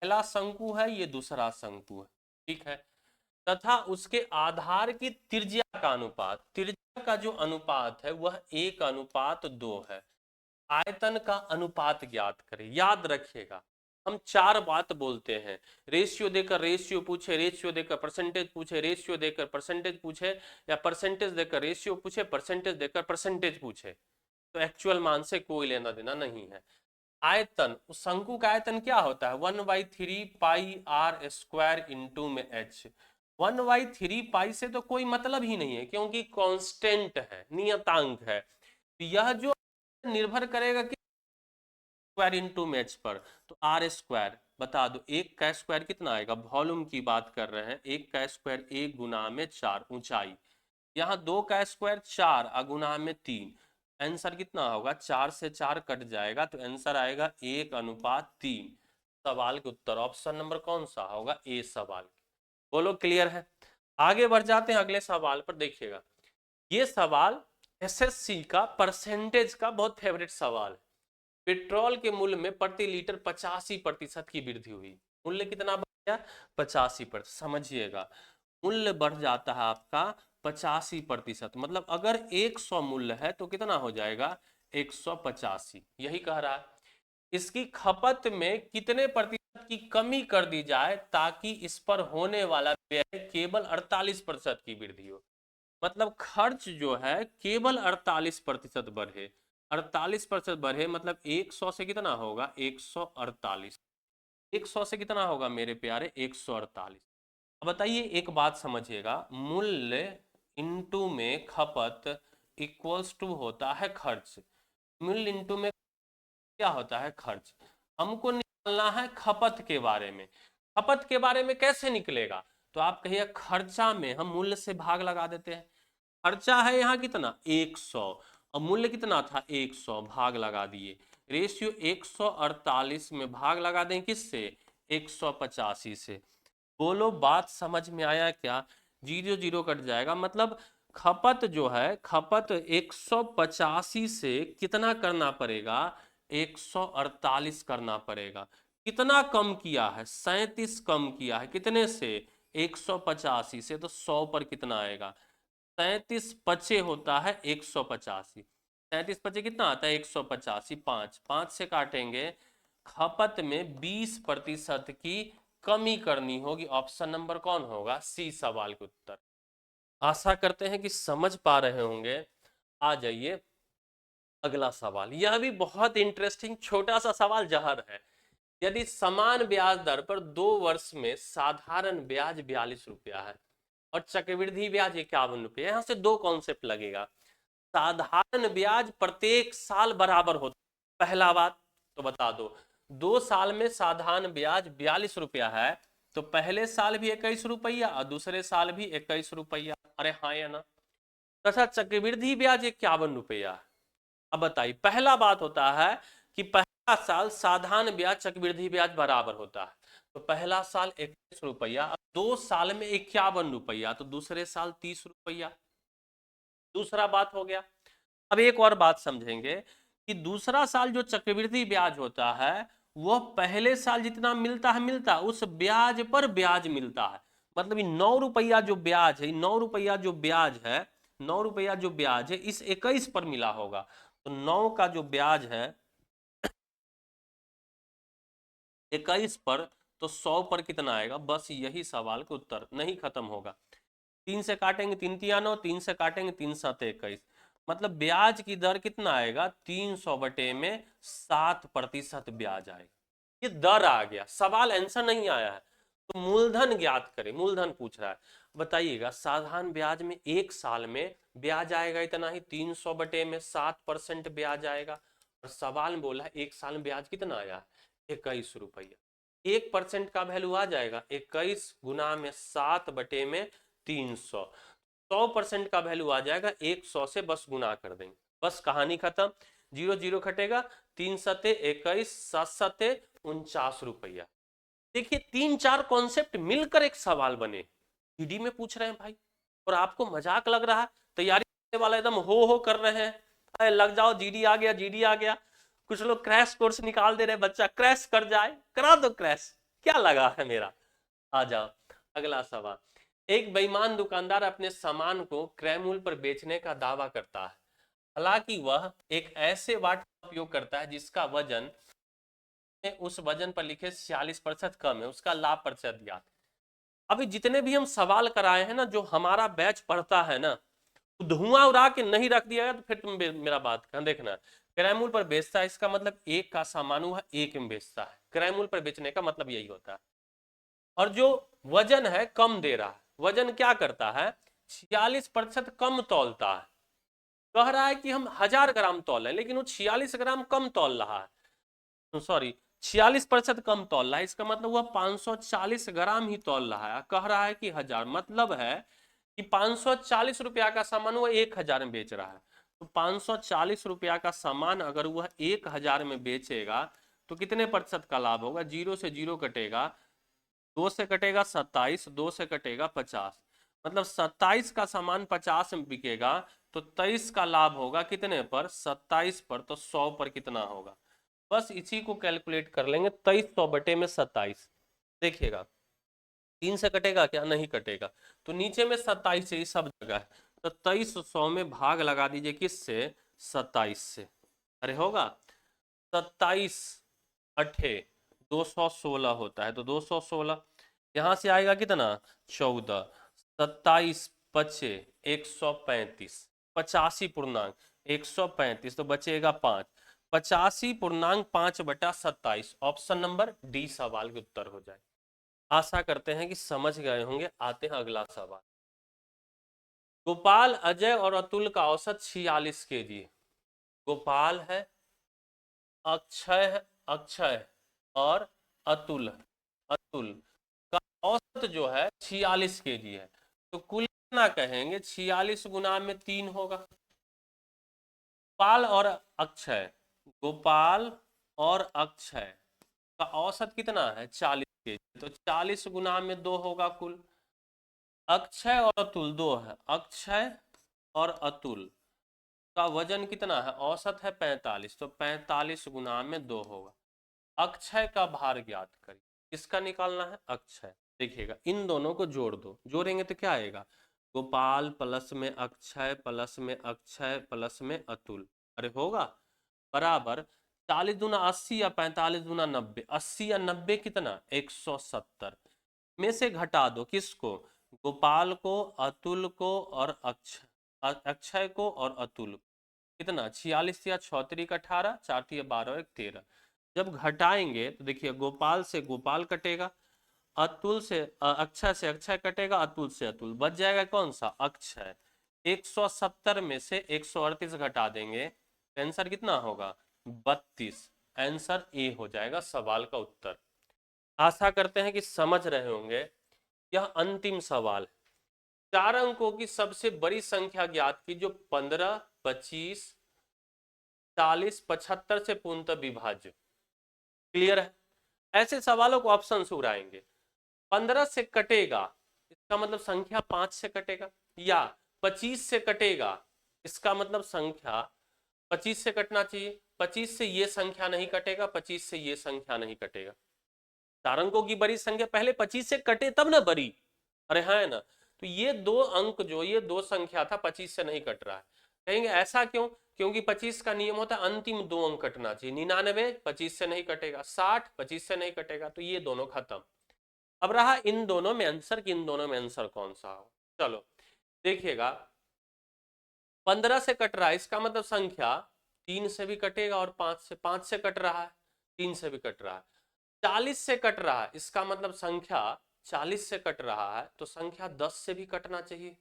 पहला शंकु है, ये दूसरा शंकु है, ठीक है, तथा उसके आधार की त्रिज्या का अनुपात, त्रिज्या का जो अनुपात है वह 1:2 है। आयतन का अनुपात ज्ञात करें। याद रखिएगा हम 4 बात बोलते हैं, रेशियो देकर रेशियो पूछे, रेशियो देकर परसेंटेज पूछे, रेशियो देकर परसेंटेज पूछे, या परसेंटेज देकर रेशियो पूछे, परसेंटेज देकर परसेंटेज पूछे, तो एक्चुअल मान से कोई लेना देना नहीं है। आयतन, उस शंकु का आयतन क्या होता है, 1/3 पाई r² इंटू में h। 1/3 से तो कोई मतलब ही नहीं है क्योंकि कांस्टेंट है, नियतांक है। तो यह जो निर्भर करेगा कि स्क्वायर इंटू में h पर, तो r² बता दो, एक का स्क्वायर कितना आएगा, वॉल्यूम की बात कर रहे हैं, एक का स्क्वायर 1 गुना में 4 ऊंचाई, यहाँ 2 का स्क्वायर 4 गुना में 3, आंसर कितना होगा, 4 से 4 कट जाएगा तो आंसर आएगा 1:3। सवाल के उत्तर ऑप्शन नंबर कौन सा होगा, ए सवाल। बोलो क्लियर है। आगे बढ़ जाते हैं अगले सवाल पर। देखिएगा ये सवाल एसएससी का परसेंटेज का बहुत फेवरेट सवाल है। पेट्रोल के मूल्य में प्रति लीटर 85% की वृद्धि हुई। मूल्य कितना बढ़ गया, 85%। समझिएगा मूल्य बढ़ जाता है आपका 85%, मतलब अगर 100 मूल्य है तो कितना हो जाएगा, 185। यही कह रहा है। इसकी खपत में कितने प्रतिशत की कमी कर दी जाए ताकि इस पर होने वाला व्यय केवल 48% की वृद्धि हो। मतलब खर्च जो है केवल 48% बढ़े, 48% बढ़े, मतलब 100 से कितना होगा, 148। 100 से कितना होगा मेरे प्यारे, 148। अब बताइए एक बात समझिएगा, मूल्य इंटू में खपत इक्वल्स टू होता है खर्च। मूल्य इंटू में क्या होता है, खर्च। हमको निकालना है खपत के बारे में। खपत के बारे में कैसे निकलेगा, तो आप कहिए खर्चा में हम मूल्य से भाग लगा देते हैं। खर्चा है यहाँ कितना, 100, और मूल्य कितना था, 100, भाग लगा दिए। रेशियो 148 में भाग लगा दें किससे, 185 से। बोलो बात समझ में आया क्या, 0 0 कट जाएगा, मतलब खपत जो है, खपत 185 से कितना करना पड़ेगा, 148 करना पड़ेगा। कितना कम किया है, 37 कम किया है, कितने से, 185 से, तो 100 पर कितना आएगा, 37 पचे होता है 185। 37 पचे कितना आता है, 185। 5 से काटेंगे, खपत में 20% की कमी करनी होगी। ऑप्शन नंबर कौन होगा, सी सवाल के उत्तर। आशा करते हैं कि समझ पा रहे होंगे। आ जाइए अगला सवाल, यह भी बहुत इंटरेस्टिंग छोटा सा सवाल जहर है। यदि समान ब्याज दर पर 2 वर्ष में साधारण ब्याज 42 रुपया है और चक्रवृद्धि ब्याज 51 रुपया, यहां से दो कॉन्सेप्ट लगेगा। साधारण ब्याज प्रत्येक साल बराबर होता है, पहला बात तो बता दो। 2 साल में साधारण ब्याज 42 रुपया है तो पहले साल भी 21 रुपया और दूसरे साल भी 21 रुपया, अरे हाँ या ना। तथा चक्रवृद्धि ब्याज 51 रुपया। अब बताइए, पहला बात होता है कि पहला साल साधारण ब्याज चक्रवृद्धि ब्याज बराबर होता है, तो पहला साल 21 रुपया, अब 2 साल में 51 रुपया, तो दूसरे साल 30 रुपया। दूसरा बात हो गया। अब एक और बात समझेंगे कि दूसरा साल जो चक्रवृद्धि ब्याज होता है वह पहले साल जितना मिलता उस ब्याज पर ब्याज मिलता है। मतलब 9 रुपया जो ब्याज है, 9 रुपया जो ब्याज है, 9 रुपया जो ब्याज है इस 21 पर मिला होगा, तो 9 का जो ब्याज है 21 पर, तो 100 पर कितना आएगा। बस यही सवाल का उत्तर, नहीं खत्म होगा। 3 से काटेंगे 3 तिया 9, 3 से काटेंगे 3 7 21, मतलब ब्याज की दर कितना आएगा, 300 बटे में 7% ब्याज आएगा। ये दर आ गया, सवाल आंसर नहीं आया है। तो मूलधन ज्ञात करें, मूलधन पूछ रहा है। बताइएगा साधारण ब्याज में एक साल में ब्याज आएगा इतना ही, 300 बटे में 7% ब्याज आएगा। और सवाल में बोला एक साल में ब्याज कितना आया, 21 रुपया। 1% का वैल्यू आ जाएगा, 21 गुना में 7 बटे में 300, 100% का वैल्यू आ जाएगा 100 से, बस गुना कर देंगे, बस कहानी खत्म। 0 0 घटेगा, 3 सते 21, 7 सते 49 रुपया। देखिए 3 4 कॉन्सेप्ट मिलकर एक सवाल बने, जीडी में पूछ रहे हैं भाई, और आपको मजाक लग रहा है, तैयारी करने वाला एकदम हो कर रहे हैं, अरे लग जाओ जीडी आ गया, जीडी आ गया। कुछ लोग क्रैश कोर्स निकाल दे रहे, बच्चा क्रैश कर जाए, करा दो क्रैश, क्या लगा है मेरा। आ जाओ अगला सवाल। एक बेईमान दुकानदार अपने सामान को क्रय मूल्य पर बेचने का दावा करता है, हालांकि वह एक ऐसे वाट का उपयोग करता है जिसका वजन उस वजन पर लिखे 46% कम है, उसका लाभ प्रतिशत ज्ञात। अभी जितने भी हम सवाल कराए हैं ना, जो हमारा बैच पढ़ता है ना, धुआं उड़ा के नहीं रख दिया तो फिर तुम मेरा बात कहां देखना। क्रय मूल्य पर बेचता है, इसका मतलब एक का सामान हुआ एक में बेचता है, क्रय मूल्य पर बेचने का मतलब यही होता है। और जो वजन है कम दे रहा है, वजन क्या करता है 46% कम तौलता है। कह रहा है कि हम 1000 ग्राम तौल है, लेकिन वो 46 ग्राम कम तौल रहा है, सॉरी 46% कम तौल रहा है, इसका मतलब वह 540 ग्राम ही तौल रहा है। कह रहा है कि 1000, मतलब है कि 540 रुपया का सामान वह 1000 में बेच रहा है। तो 540 रुपया का सामान अगर वह 1000 में बेचेगा तो कितने प्रतिशत का लाभ होगा, 0 से 0 कटेगा, 2 से कटेगा 27, 2 से कटेगा 50, मतलब 27 का सामान 50 में बिकेगा तो 23 का लाभ होगा कितने पर, 27 पर, तो 100 पर कितना होगा। बस इसी को कैलकुलेट कर लेंगे, 2300 बटे में 27, देखिएगा 3 से कटेगा क्या, नहीं कटेगा, तो नीचे में 27 से, सब जगह है, तो 2300 में भाग लगा दीजिए किससे, 27 से। अरे होगा 27 अठे 216 होता है, तो 216 यहां से आएगा कितना 14, 27 पचे 135, 85.135, तो बचेगा 5, 85.5 बटा 27, ऑप्शन नंबर डी सवाल के उत्तर हो जाए। आशा करते हैं कि समझ गए होंगे। आते हैं अगला सवाल। गोपाल, अजय और अतुल का औसत 46 केजी। गोपाल है, अक्षय है, अक्षय और अतुल, अतुल का औसत जो है 46 केजी है, तो कुल कितना कहेंगे, 46 गुना में 3 होगा। गोपाल और अक्षय, गोपाल और अक्षय का औसत कितना है 40 केजी, तो 40 गुना में 2 होगा कुल। अक्षय और अतुल 2 है, अक्षय और अतुल का वजन कितना है, औसत है 45, तो 45 गुना में 2 होगा। अक्षय का भार ज्ञात करिए, किसका निकालना है, अक्षय। देखिएगा इन दोनों को जोड़ दो, जोड़ेंगे तो क्या आएगा, गोपाल प्लस में अक्षय प्लस में अक्षय प्लस में अतुल, अरे होगा बराबर 40 दूना 80 या 45 दूना 90, 80 या 90 कितना 170 में से घटा दो किसको, गोपाल को, अतुल को और अक्षय को और अतुल को। कितना 46 या 36 18, 4 12 13, जब घटाएंगे तो देखिए गोपाल से गोपाल कटेगा, अतुल से अक्षय कटेगा, अतुल से अतुल, बच जाएगा कौन सा, अक्षय। 170 में से 138 घटा देंगे तो आंसर कितना होगा 32, आंसर ए हो जाएगा सवाल का उत्तर। आशा करते हैं कि समझ रहे होंगे। यह अंतिम सवाल है। 4 अंकों की सबसे बड़ी संख्या ज्ञात की जो 15, 25, 40, 75 से पूर्णतः विभाज्य। क्लियर है, ऐसे सवालों को ऑप्शन से उड़ाएंगे। 15 से कटेगा, इसका मतलब संख्या 5 से कटेगा, या 25 से कटेगा, इसका मतलब संख्या 25 से कटना चाहिए, 25 से ये संख्या नहीं कटेगा, 25 से ये संख्या नहीं कटेगा। 4 अंकों की बड़ी संख्या पहले 25 से कटे तब ना बड़ी, अरे है ना, तो ये 2 अंक जो ये 2 संख्या था 25 से नहीं कट रहा है। कहेंगे ऐसा क्यों, क्योंकि 25 का नियम होता है अंतिम 2 अंक कटना चाहिए, 99 25 से नहीं कटेगा, 60 25 से नहीं कटेगा, तो ये दोनों खत्म। अब रहा इन दोनों में आंसर कि इन दोनों में आंसर कौन सा हो। चलो देखिएगा 15 से कट रहा है, इसका मतलब संख्या 3 से भी कटेगा और 5 से कट रहा है, 3 से भी कट रहा है। 40 से कट रहा है, इसका मतलब संख्या 40 से कट रहा है, तो संख्या 10 से भी कटना चाहिए,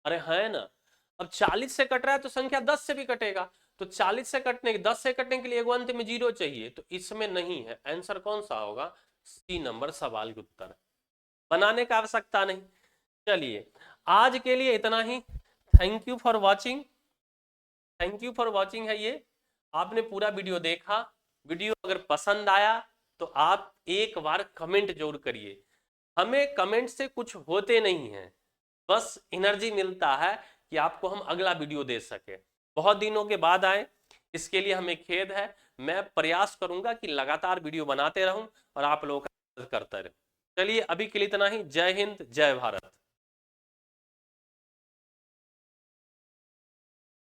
अरे है ना। अब 40 से कट रहा है तो संख्या 10 से भी कटेगा, तो 40 से कटने 10 से कटने के लिए एक अंत में 0 चाहिए, तो इसमें नहीं है, आंसर कौन सा होगा, सी नंबर सवाल के उत्तर। बनाने का आवश्यकता नहीं। चलिए आज के लिए इतना ही। Thank you for watching, thank you for watching है ये, आपने पूरा वीडियो देखा। वीडियो अगर पसंद आया तो आप एक बार कमेंट जरूर करिए। हमें कमेंट से कुछ होते नहीं है, बस एनर्जी मिलता है कि आपको हम अगला वीडियो दे सके। बहुत दिनों के बाद आए, इसके लिए हमें खेद है। मैं प्रयास करूंगा कि लगातार वीडियो बनाते रहूं और आप लोगों का मदद करता रहूं। चलिए अभी के लिए इतना ही। जय हिंद, जय भारत।